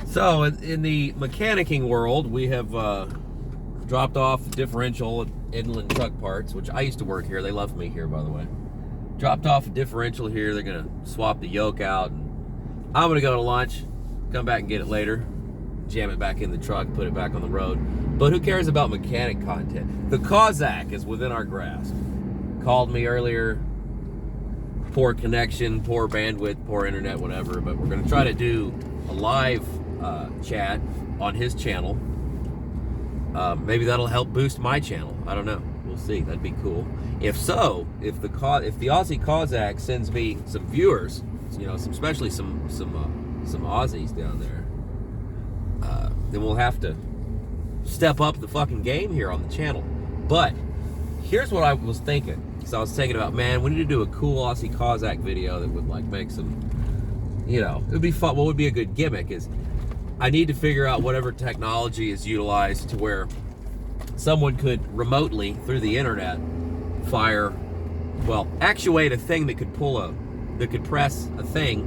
So, in the mechanicking world, we have dropped off the differential at Inland Truck Parts, which I used to work here. They love me here, by the way. Dropped off a differential here. They're going to swap the yoke out. And I'm going to go to lunch, come back and get it later, jam it back in the truck, put it back on the road. But who cares about mechanic content? The Cossack is within our grasp. Called me earlier. Poor connection, poor bandwidth, poor internet, whatever. But we're going to try to do a live chat on his channel. Maybe that'll help boost my channel. I don't know. We'll see. That'd be cool. If so, if the Aussie Cossack sends me some viewers, you know, especially some Aussies down there, then we'll have to step up the fucking game here on the channel. But here's what I was thinking. So I was thinking about, man, we need to do a cool Aussie Cossack video that would like make some, you know, it would be fun. What would be a good gimmick is I need to figure out whatever technology is utilized to where someone could remotely through the internet actuate a thing that could that could press a thing,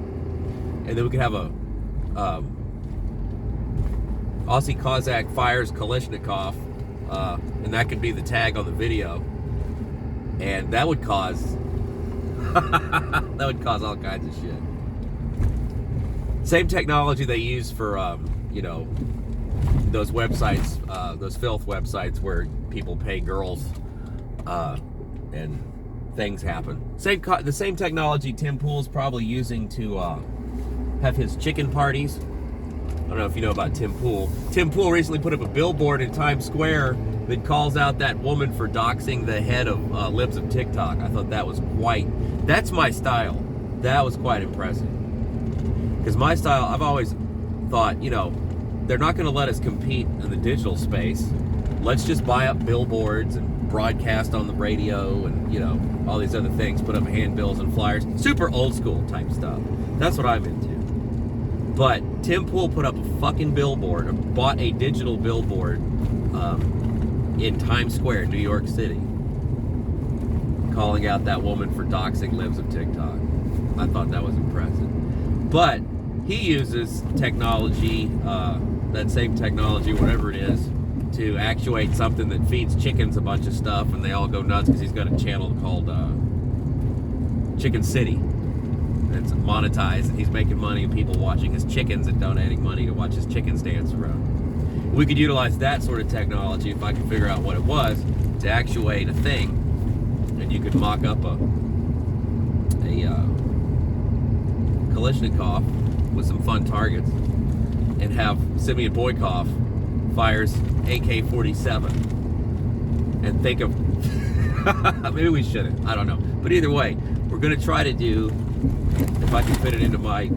and then we could have a Aussie Cossack fires Kalashnikov, and that could be the tag on the video, and that would cause all kinds of shit. Same technology they use for you know, those websites, those filth websites where people pay girls and things happen. The same technology Tim Pool's probably using to have his chicken parties. I don't know if you know about Tim Pool. Tim Pool recently put up a billboard in Times Square that calls out that woman for doxing the head of Libs of TikTok. I thought that was that's my style. That was quite impressive. Because my style, I've always thought, you know, they're not going to let us compete in the digital space. Let's just buy up billboards and broadcast on the radio and, you know, all these other things, put up handbills and flyers. Super old school type stuff. That's what I'm into. But Tim Pool put up a fucking billboard, or bought a digital billboard in Times Square, New York City, calling out that woman for doxing Libs of TikTok. I thought that was impressive. But he uses technology, that same technology, whatever it is, to actuate something that feeds chickens a bunch of stuff, and they all go nuts because he's got a channel called Chicken City. It's monetized, and he's making money of people watching his chickens and donating money to watch his chickens dance around. We could utilize that sort of technology if I could figure out what it was to actuate a thing, and you could mock up a Kalashnikov with some fun targets, and have Simeon Boykov fires AK-47, and think of maybe we shouldn't, I don't know, but either way, we're going to try to do, if I can fit it into my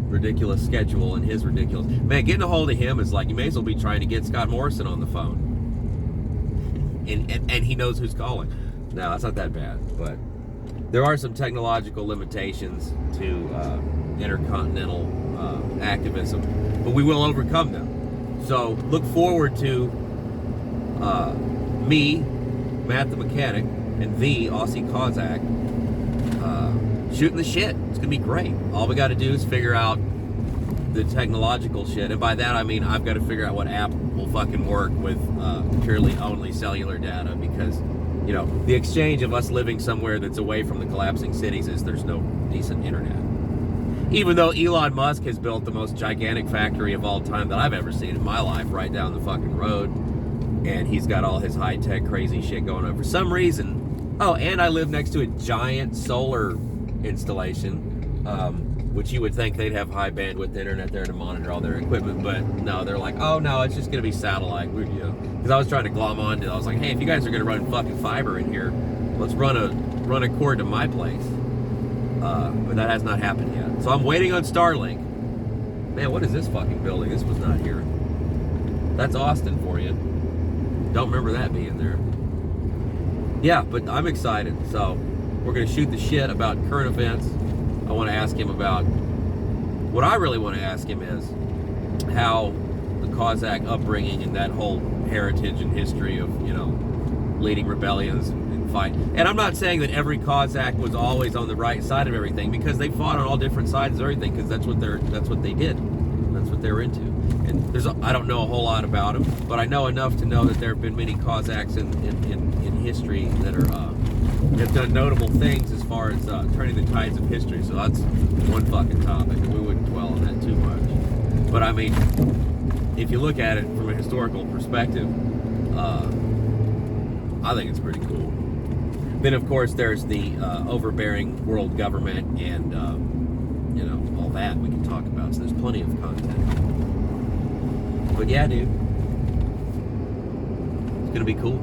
ridiculous schedule and his ridiculous, man, getting a hold of him is like, you may as well be trying to get Scott Morrison on the phone, and he knows who's calling. No, that's not that bad, but there are some technological limitations to intercontinental activism, but we will overcome them. So look forward to me, Matt the Mechanic, and the Aussie Cossack shooting the shit. It's gonna be great. All we got to do is figure out the technological shit, and by that I mean I've got to figure out what app will fucking work with purely only cellular data, because, you know, the exchange of us living somewhere that's away from the collapsing cities is there's no decent internet. Even though Elon Musk has built the most gigantic factory of all time that I've ever seen in my life right down the fucking road, and he's got all his high-tech crazy shit going on for some reason. Oh, and I live next to a giant solar installation, which you would think they'd have high bandwidth internet there to monitor all their equipment, but no, they're like, oh no, it's just gonna be satellite. You know, because I was trying to glom on to, I was like, hey, if you guys are gonna run fucking fiber in here, let's run a cord to my place. But that has not happened yet. So I'm waiting on Starlink. Man, what is this fucking building? This was not here. That's Austin for you. Don't remember that being there. Yeah, but I'm excited. So we're going to shoot the shit about current events. I want to ask him about, what I really want to ask him is how the Cossack upbringing and that whole heritage and history of, you know, leading rebellions and fight. And I'm not saying that every Cossack was always on the right side of everything, because they fought on all different sides of everything, because that's what they did. That's what they're into. And I don't know a whole lot about them, but I know enough to know that there have been many Cossacks in history that have done notable things as far as turning the tides of history. So that's one fucking topic, and we wouldn't dwell on that too much. But I mean, if you look at it from a historical perspective, I think it's pretty cool. Then, of course, there's the overbearing world government and, all that we can talk about. So there's plenty of content. But yeah, dude, it's going to be cool.